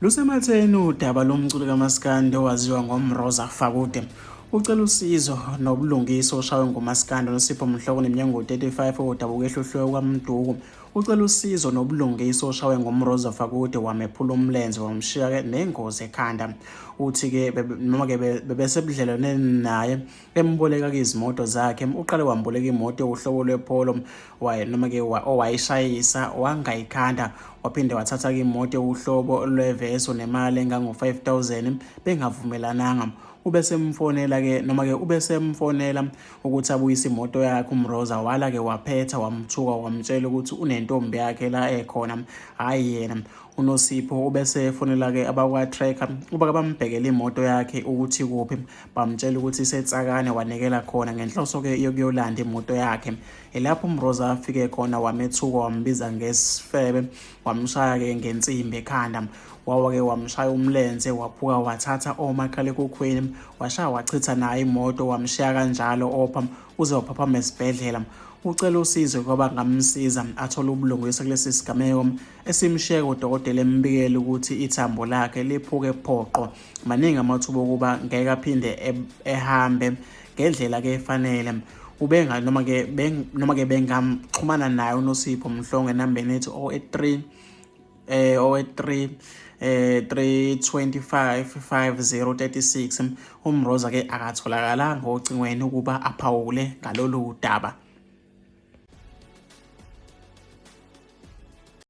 Lusematheni udaba lomculi kaMaskandi owaziwa ngoMroza Fakude. Ucela usizo nobulungiswa oshawe nguMaskandi noSipho Mhloko neminyaka ngo-35 odaba ukwehlulwa kwaMduku. Ucela usizo nobulungiswa oshawe ngoMroza Fakude wamephula umlenze wamshiya nengozi ekhanda. Uthi-ke noma-ke bebesebudlelwaneni naye emboleka izimoto zakhe. Uqale wamboleka imoto uhlobo lwePolo noma-ke owayishayisa wangayikhanda. Waphinde wathatha-ke imoto uhlobo lweVeso nemali engango-5,000 bengavumelananga. Ubesemfonela-ke noma-ke ubesemfonela ukuthi abuyise imoto yakhe uMroza, wala-ke waphetha wamthuka wamtshela ukuthi unentombi yakhe la ekhona, hhayi yena. UNosipho ubesefonela-ke abakwa-Tracker ukuba bambhekele imoto yakhe ukuthi kuphi, bamtshela ukuthi iseTsakane, wanikela khona ngenhloso-ke yokuyolanda imoto yakhe. Lapho uMroza afike khona wamethuka wambiza ngesifebe, wamshaya-ke ngensimbi ekhanda. Wawa-ke wamshaya umlenze, waphuka wathatha omakhalekhukhwini, washaya wachitha naye imoto, wamshiya kanjalo opha uze waphaphama esibhedlela. Ucela usizo kwaba ngamsiza athole ubulungiswa kulesi sigameko esimshiya udokotela embikela ukuthi ithambo lakhe liphuke phoqo. Maningi amathuba okuba ngeke aphinde ehambe ngendlela-ke efanele. Noma-ke bengamxhumana naye uNosipho Mhlongo enambeni ethi 083 325 5036. uMroza-ke akatholakalanga ocingweni ukuba aphawule ngalolu daba.